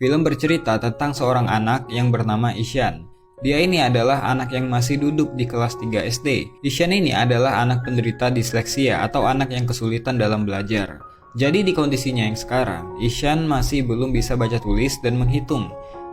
Film bercerita tentang seorang anak yang bernama Ishan. Dia ini adalah anak yang masih duduk di kelas 3 SD. Ishan ini adalah anak penderita disleksia atau anak yang kesulitan dalam belajar. Jadi di kondisinya yang sekarang, Ishan masih belum bisa baca tulis dan menghitung.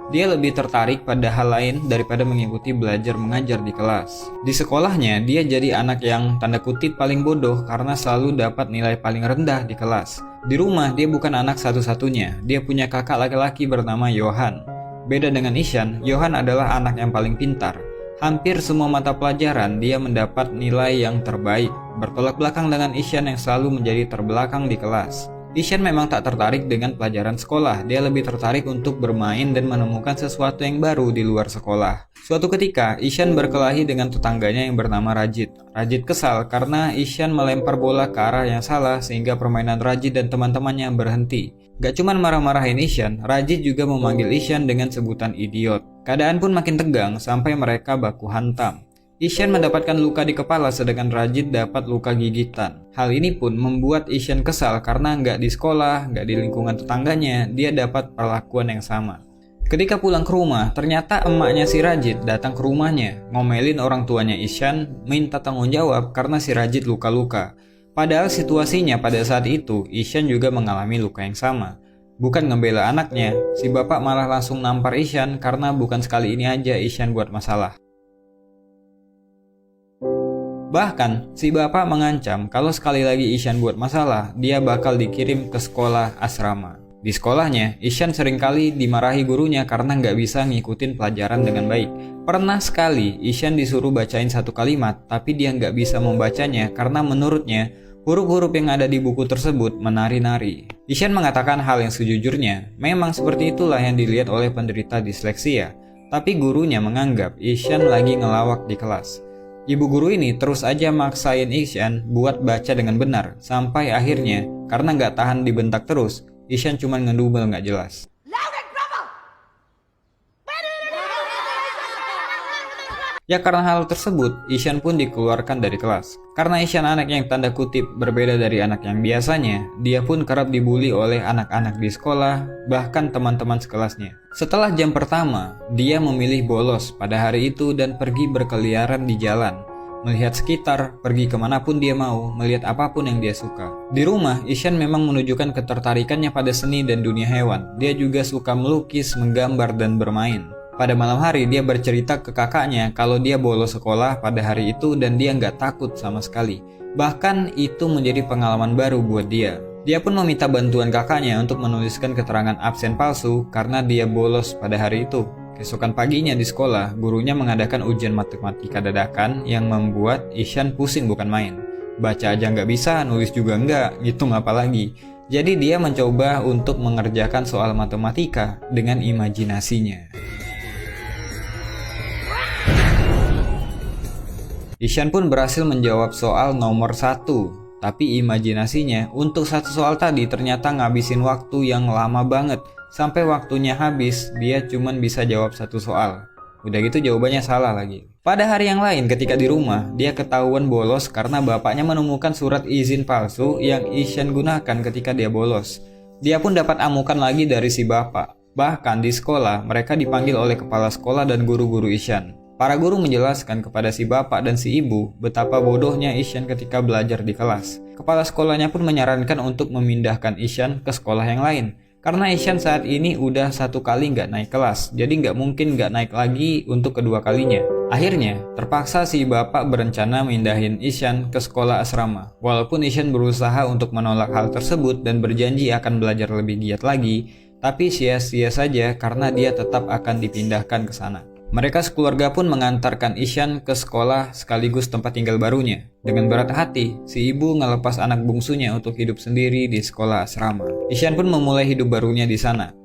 Dia lebih tertarik pada hal lain daripada mengikuti belajar mengajar di kelas. Di sekolahnya, dia jadi anak yang tanda kutip paling bodoh karena selalu dapat nilai paling rendah di kelas. Di rumah, dia bukan anak satu-satunya. Dia punya kakak laki-laki bernama Johan. Beda dengan Ishan, Johan adalah anak yang paling pintar. Hampir semua mata pelajaran dia mendapat nilai yang terbaik, bertolak belakang dengan Ishan yang selalu menjadi terbelakang di kelas. Ishan memang tak tertarik dengan pelajaran sekolah, dia lebih tertarik untuk bermain dan menemukan sesuatu yang baru di luar sekolah. Suatu ketika, Ishan berkelahi dengan tetangganya yang bernama Rajit. Rajit kesal karena Ishan melempar bola ke arah yang salah sehingga permainan Rajit dan teman-temannya berhenti. Gak cuman marah-marahin Ishan, Rajit juga memanggil Ishan dengan sebutan idiot. Keadaan pun makin tegang sampai mereka baku hantam. Ishan mendapatkan luka di kepala sedangkan Rajit dapat luka gigitan. Hal ini pun membuat Ishan kesal karena nggak di sekolah, nggak di lingkungan tetangganya, dia dapat perlakuan yang sama. Ketika pulang ke rumah, ternyata emaknya si Rajit datang ke rumahnya, ngomelin orang tuanya Ishan, minta tanggung jawab karena si Rajit luka-luka. Padahal situasinya pada saat itu, Ishan juga mengalami luka yang sama. Bukan ngebela anaknya, si bapak malah langsung nampar Ishan karena bukan sekali ini aja Ishan buat masalah. Bahkan, si bapak mengancam kalau sekali lagi Ishan buat masalah, dia bakal dikirim ke sekolah asrama. Di sekolahnya, Ishan seringkali dimarahi gurunya karena nggak bisa ngikutin pelajaran dengan baik. Pernah sekali, Ishan disuruh bacain satu kalimat, tapi dia nggak bisa membacanya karena menurutnya, huruf-huruf yang ada di buku tersebut menari-nari. Ishan mengatakan hal yang sejujurnya, memang seperti itulah yang dilihat oleh penderita disleksia. Tapi gurunya menganggap Ishan lagi ngelawak di kelas. Ibu guru ini terus aja maksain Ishan buat baca dengan benar, sampai akhirnya, karena nggak tahan dibentak terus, Ishan cuma ngedumel nggak jelas. Ya karena hal tersebut, Ishan pun dikeluarkan dari kelas. Karena Ishan anak yang tanda kutip berbeda dari anak yang biasanya, dia pun kerap dibully oleh anak-anak di sekolah, bahkan teman-teman sekelasnya. Setelah jam pertama, dia memilih bolos pada hari itu dan pergi berkeliaran di jalan. Melihat sekitar, pergi kemanapun dia mau, melihat apapun yang dia suka. Di rumah, Ishan memang menunjukkan ketertarikannya pada seni dan dunia hewan. Dia juga suka melukis, menggambar, dan bermain. Pada malam hari, dia bercerita ke kakaknya kalau dia bolos sekolah pada hari itu dan dia nggak takut sama sekali. Bahkan itu menjadi pengalaman baru buat dia. Dia pun meminta bantuan kakaknya untuk menuliskan keterangan absen palsu karena dia bolos pada hari itu. Keesokan paginya di sekolah, gurunya mengadakan ujian matematika dadakan yang membuat Ishan pusing bukan main. Baca aja nggak bisa, nulis juga nggak, ngitung apa lagi. Jadi dia mencoba untuk mengerjakan soal matematika dengan imajinasinya. Ishan pun berhasil menjawab soal nomor 1, tapi imajinasinya untuk satu soal tadi ternyata ngabisin waktu yang lama banget. Sampai waktunya habis, dia cuman bisa jawab satu soal. Udah gitu jawabannya salah lagi. Pada hari yang lain ketika di rumah, dia ketahuan bolos karena bapaknya menemukan surat izin palsu yang Ishan gunakan ketika dia bolos. Dia pun dapat amukan lagi dari si bapak. Bahkan di sekolah, mereka dipanggil oleh kepala sekolah dan guru-guru Ishan. Para guru menjelaskan kepada si bapak dan si ibu betapa bodohnya Ishan ketika belajar di kelas. Kepala sekolahnya pun menyarankan untuk memindahkan Ishan ke sekolah yang lain. Karena Ishan saat ini udah satu kali nggak naik kelas, jadi nggak mungkin nggak naik lagi untuk kedua kalinya. Akhirnya, terpaksa si bapak berencana mindahin Ishan ke sekolah asrama. Walaupun Ishan berusaha untuk menolak hal tersebut dan berjanji akan belajar lebih giat lagi, tapi sia-sia saja karena dia tetap akan dipindahkan ke sana. Mereka sekeluarga pun mengantarkan Ishan ke sekolah sekaligus tempat tinggal barunya. Dengan berat hati, si ibu ngelepas anak bungsunya untuk hidup sendiri di sekolah asrama. Ishan pun memulai hidup barunya di sana.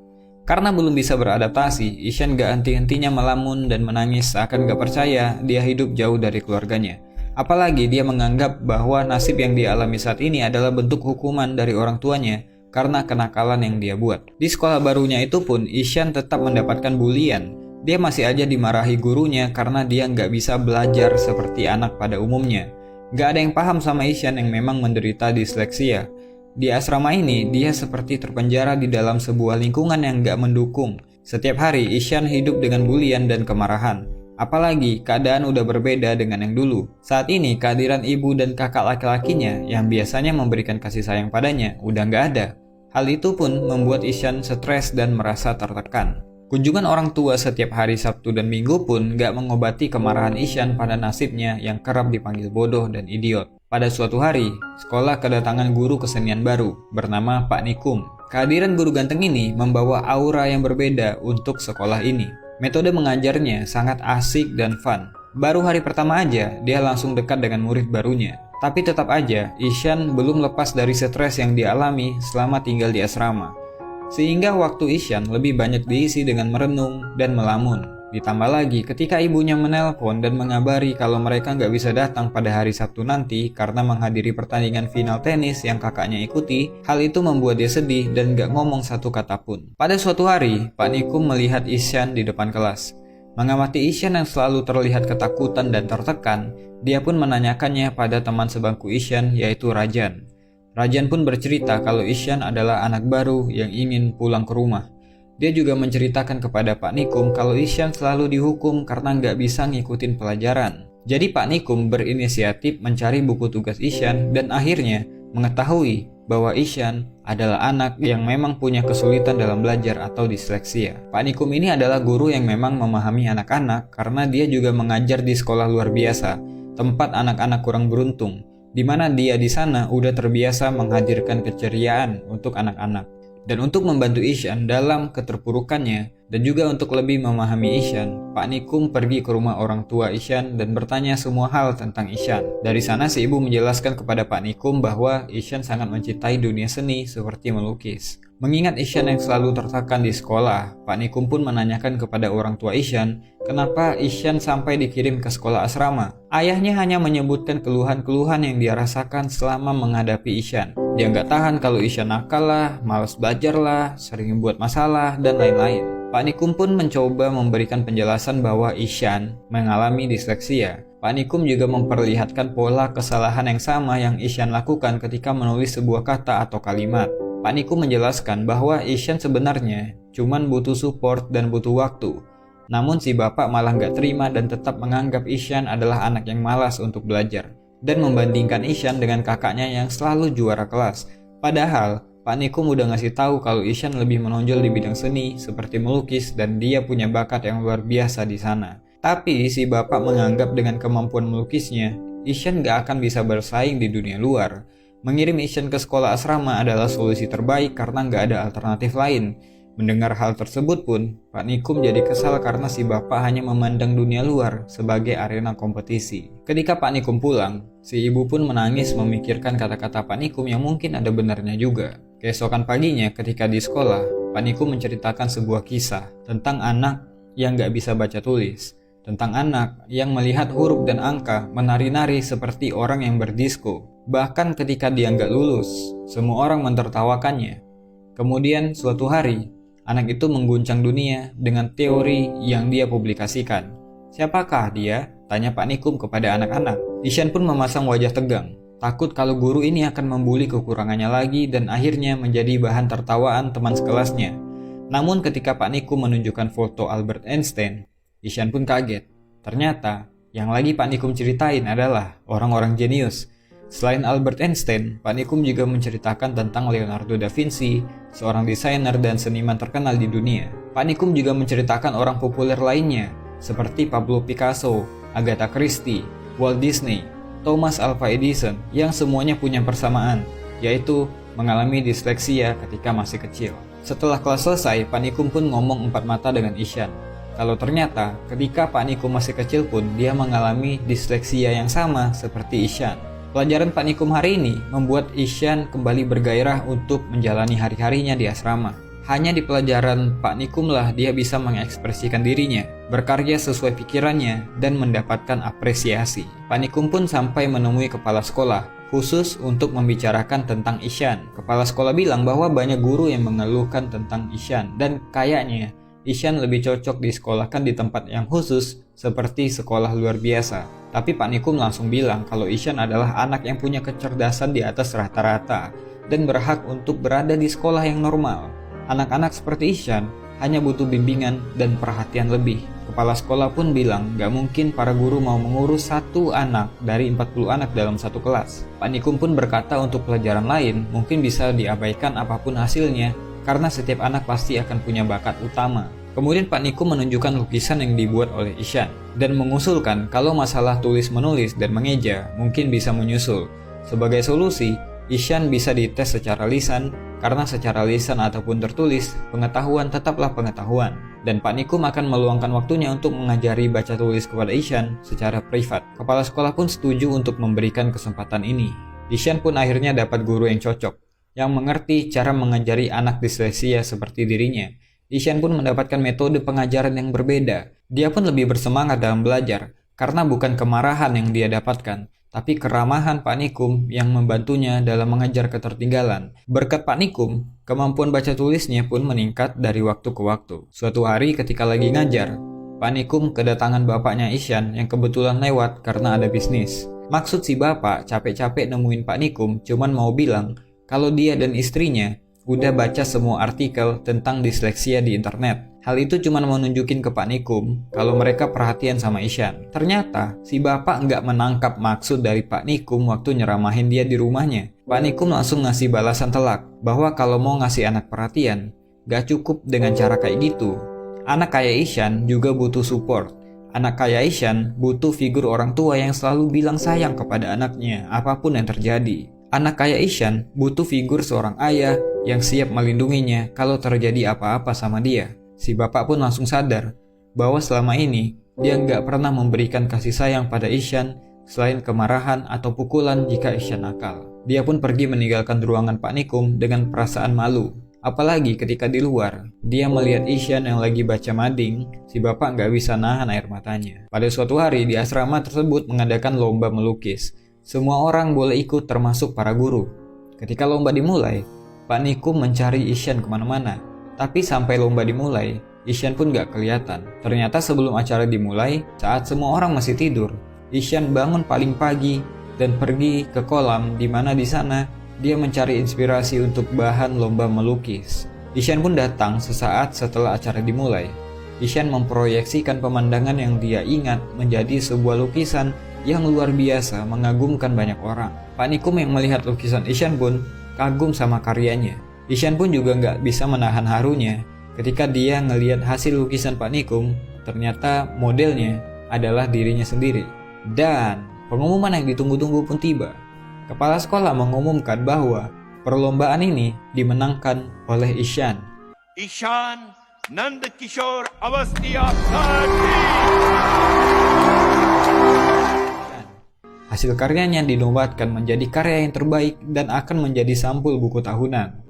Karena belum bisa beradaptasi, Ishan gak henti-hentinya melamun dan menangis seakan gak percaya dia hidup jauh dari keluarganya. Apalagi dia menganggap bahwa nasib yang dia alami saat ini adalah bentuk hukuman dari orang tuanya karena kenakalan yang dia buat. Di sekolah barunya itu pun, Ishan tetap mendapatkan bulian. Dia masih aja dimarahi gurunya karena dia nggak bisa belajar seperti anak pada umumnya. Nggak ada yang paham sama Ishan yang memang menderita disleksia. Di asrama ini, dia seperti terpenjara di dalam sebuah lingkungan yang gak mendukung. Setiap hari, Ishan hidup dengan bulian dan kemarahan. Apalagi, keadaan udah berbeda dengan yang dulu. Saat ini, kehadiran ibu dan kakak laki-lakinya yang biasanya memberikan kasih sayang padanya udah gak ada. Hal itu pun membuat Ishan stres dan merasa tertekan. Kunjungan orang tua setiap hari Sabtu dan Minggu pun gak mengobati kemarahan Ishan pada nasibnya yang kerap dipanggil bodoh dan idiot. Pada suatu hari, sekolah kedatangan guru kesenian baru bernama Pak Nikum. Kehadiran guru ganteng ini membawa aura yang berbeda untuk sekolah ini. Metode mengajarnya sangat asik dan fun. Baru hari pertama aja, dia langsung dekat dengan murid barunya. Tapi tetap aja, Ishan belum lepas dari stres yang dialami selama tinggal di asrama. Sehingga waktu Ishan lebih banyak diisi dengan merenung dan melamun. Ditambah lagi ketika ibunya menelpon dan mengabari kalau mereka nggak bisa datang pada hari Sabtu nanti karena menghadiri pertandingan final tenis yang kakaknya ikuti, hal itu membuat dia sedih dan nggak ngomong satu kata pun. Pada suatu hari, Pak Nikum melihat Ishan di depan kelas. Mengamati Ishan yang selalu terlihat ketakutan dan tertekan, dia pun menanyakannya pada teman sebangku Ishan yaitu Rajan. Rajan pun bercerita kalau Ishan adalah anak baru yang ingin pulang ke rumah. Dia juga menceritakan kepada Pak Nikum kalau Ishan selalu dihukum karena nggak bisa ngikutin pelajaran. Jadi Pak Nikum berinisiatif mencari buku tugas Ishan dan akhirnya mengetahui bahwa Ishan adalah anak yang memang punya kesulitan dalam belajar atau disleksia. Pak Nikum ini adalah guru yang memang memahami anak-anak karena dia juga mengajar di sekolah luar biasa, tempat anak-anak kurang beruntung, di mana dia di sana udah terbiasa menghadirkan keceriaan untuk anak-anak. Dan untuk membantu Ishan dalam keterpurukannya dan juga untuk lebih memahami Ishan, Pak Nikum pergi ke rumah orang tua Ishan dan bertanya semua hal tentang Ishan. Dari sana si ibu menjelaskan kepada Pak Nikum bahwa Ishan sangat mencintai dunia seni seperti melukis. Mengingat Ishan yang selalu tertekan di sekolah, Pak Nikum pun menanyakan kepada orang tua Ishan kenapa Ishan sampai dikirim ke sekolah asrama. Ayahnya hanya menyebutkan keluhan-keluhan yang dia rasakan selama menghadapi Ishan. Dia nggak tahan kalau Ishan nakal lah, malas belajar lah, sering buat masalah, dan lain-lain. Pak Nikum pun mencoba memberikan penjelasan bahwa Ishan mengalami disleksia. Pak Nikum juga memperlihatkan pola kesalahan yang sama yang Ishan lakukan ketika menulis sebuah kata atau kalimat. Pak Nikum menjelaskan bahwa Ishan sebenarnya cuman butuh support dan butuh waktu. Namun si bapak malah nggak terima dan tetap menganggap Ishan adalah anak yang malas untuk belajar dan membandingkan Ishan dengan kakaknya yang selalu juara kelas. Padahal Pak Nikum udah ngasih tahu kalau Ishan lebih menonjol di bidang seni seperti melukis dan dia punya bakat yang luar biasa di sana. Tapi si bapak menganggap dengan kemampuan melukisnya, Ishan gak akan bisa bersaing di dunia luar. Mengirim Ishan ke sekolah asrama adalah solusi terbaik karena gak ada alternatif lain. Mendengar hal tersebut pun, Pak Nikum jadi kesal karena si bapak hanya memandang dunia luar sebagai arena kompetisi. Ketika Pak Nikum pulang, si ibu pun menangis memikirkan kata-kata Pak Nikum yang mungkin ada benarnya juga. Keesokan paginya ketika di sekolah, Pak Nikum menceritakan sebuah kisah tentang anak yang gak bisa baca tulis. Tentang anak yang melihat huruf dan angka menari-nari seperti orang yang berdisko. Bahkan ketika dia gak lulus, semua orang mentertawakannya. Kemudian suatu hari, anak itu mengguncang dunia dengan teori yang dia publikasikan. Siapakah dia? Tanya Pak Nikum kepada anak-anak. Ishan pun memasang wajah tegang. Takut kalau guru ini akan membuli kekurangannya lagi dan akhirnya menjadi bahan tertawaan teman sekelasnya. Namun ketika Pak Nikum menunjukkan foto Albert Einstein, Ishan pun kaget. Ternyata yang lagi Pak Nikum ceritain adalah orang-orang jenius. Selain Albert Einstein, Pak Nikum juga menceritakan tentang Leonardo da Vinci, seorang desainer dan seniman terkenal di dunia. Pak Nikum juga menceritakan orang populer lainnya, seperti Pablo Picasso, Agatha Christie, Walt Disney, Thomas Alva Edison, yang semuanya punya persamaan, yaitu mengalami disleksia ketika masih kecil. Setelah kelas selesai, Pak Nikum pun ngomong empat mata dengan Ishan. Kalau ternyata ketika Pak Nikum masih kecil pun dia mengalami disleksia yang sama seperti Ishan. Pelajaran Pak Nikum hari ini membuat Ishan kembali bergairah untuk menjalani hari-harinya di asrama. Hanya di pelajaran Pak Nikum lah dia bisa mengekspresikan dirinya, berkarya sesuai pikirannya, dan mendapatkan apresiasi. Pak Nikum pun sampai menemui kepala sekolah, khusus untuk membicarakan tentang Ishan. Kepala sekolah bilang bahwa banyak guru yang mengeluhkan tentang Ishan, dan kayaknya Ishan lebih cocok disekolahkan di tempat yang khusus seperti sekolah luar biasa. Tapi Pak Nikum langsung bilang kalau Ishan adalah anak yang punya kecerdasan di atas rata-rata dan berhak untuk berada di sekolah yang normal. Anak-anak seperti Ishan hanya butuh bimbingan dan perhatian lebih. Kepala sekolah pun bilang gak mungkin para guru mau mengurus satu anak dari 40 anak dalam satu kelas. Pak Nikum pun berkata untuk pelajaran lain mungkin bisa diabaikan apapun hasilnya karena setiap anak pasti akan punya bakat utama. Kemudian Pak Nikum menunjukkan lukisan yang dibuat oleh Ishan dan mengusulkan kalau masalah tulis-menulis dan mengeja mungkin bisa menyusul. Sebagai solusi, Ishan bisa dites secara lisan karena secara lisan ataupun tertulis, pengetahuan tetaplah pengetahuan. Dan Pak Nikum akan meluangkan waktunya untuk mengajari baca tulis kepada Ishan secara privat. Kepala sekolah pun setuju untuk memberikan kesempatan ini. Ishan pun akhirnya dapat guru yang cocok, yang mengerti cara mengajari anak disleksia seperti dirinya. Ishan pun mendapatkan metode pengajaran yang berbeda. Dia pun lebih bersemangat dalam belajar, karena bukan kemarahan yang dia dapatkan, tapi keramahan Pak Nikum yang membantunya dalam mengejar ketertinggalan. Berkat Pak Nikum, kemampuan baca tulisnya pun meningkat dari waktu ke waktu. Suatu hari ketika lagi ngajar, Pak Nikum kedatangan bapaknya Ishan yang kebetulan lewat karena ada bisnis. Maksud si bapak capek-capek nemuin Pak Nikum cuman mau bilang kalau dia dan istrinya udah baca semua artikel tentang disleksia di internet. Hal itu cuma mau nunjukin ke Pak Nikum kalau mereka perhatian sama Ishan. Ternyata si bapak nggak menangkap maksud dari Pak Nikum waktu nyeramahin dia di rumahnya. Pak Nikum langsung ngasih balasan telak bahwa kalau mau ngasih anak perhatian, nggak cukup dengan cara kayak gitu. Anak kayak Ishan juga butuh support. Anak kayak Ishan butuh figur orang tua yang selalu bilang sayang kepada anaknya apapun yang terjadi. Anak kayak Ishan butuh figur seorang ayah yang siap melindunginya kalau terjadi apa-apa sama dia. Si bapak pun langsung sadar bahwa selama ini dia nggak pernah memberikan kasih sayang pada Ishan selain kemarahan atau pukulan jika Ishan nakal. Dia pun pergi meninggalkan ruangan Pak Nikum dengan perasaan malu. Apalagi ketika di luar, dia melihat Ishan yang lagi baca mading, si bapak nggak bisa nahan air matanya. Pada suatu hari di asrama tersebut mengadakan lomba melukis. Semua orang boleh ikut termasuk para guru. Ketika lomba dimulai, Pak Nikum mencari Ishan kemana-mana. Tapi sampai lomba dimulai, Ishan pun gak kelihatan. Ternyata sebelum acara dimulai, saat semua orang masih tidur, Ishan bangun paling pagi dan pergi ke kolam di mana di sana dia mencari inspirasi untuk bahan lomba melukis. Ishan pun datang sesaat setelah acara dimulai. Ishan memproyeksikan pemandangan yang dia ingat menjadi sebuah lukisan yang luar biasa mengagumkan banyak orang. Pak Nikum yang melihat lukisan Ishan pun kagum sama karyanya. Ishan pun juga nggak bisa menahan harunya ketika dia ngelihat hasil lukisan Pak Nikum, ternyata modelnya adalah dirinya sendiri. Dan pengumuman yang ditunggu-tunggu pun tiba. Kepala sekolah mengumumkan bahwa perlombaan ini dimenangkan oleh Ishan. Ishan Nandakishore Awasthi Abdi. Hasil karyanya dinobatkan menjadi karya yang terbaik dan akan menjadi sampul buku tahunan.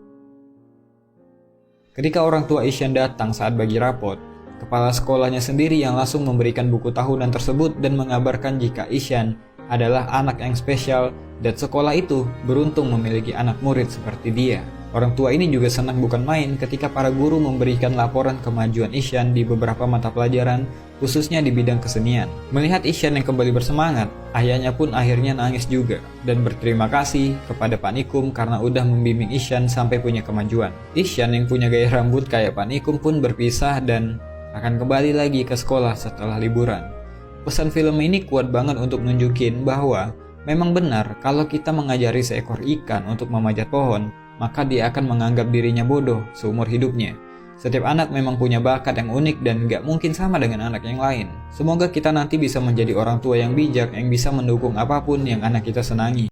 Ketika orang tua Ishan datang saat bagi rapot, kepala sekolahnya sendiri yang langsung memberikan buku tahunan tersebut dan mengabarkan jika Ishan adalah anak yang spesial dan sekolah itu beruntung memiliki anak murid seperti dia. Orang tua ini juga senang bukan main ketika para guru memberikan laporan kemajuan Ishan di beberapa mata pelajaran, khususnya di bidang kesenian. Melihat Ishan yang kembali bersemangat, ayahnya pun akhirnya nangis juga dan berterima kasih kepada Pak Nikum karena udah membimbing Ishan sampai punya kemajuan. Ishan yang punya gaya rambut kayak Pak Nikum pun berpisah dan akan kembali lagi ke sekolah setelah liburan. Pesan film ini kuat banget untuk nunjukin bahwa memang benar kalau kita mengajari seekor ikan untuk memanjat pohon, maka dia akan menganggap dirinya bodoh seumur hidupnya. Setiap anak memang punya bakat yang unik dan gak mungkin sama dengan anak yang lain. Semoga kita nanti bisa menjadi orang tua yang bijak yang bisa mendukung apapun yang anak kita senangi.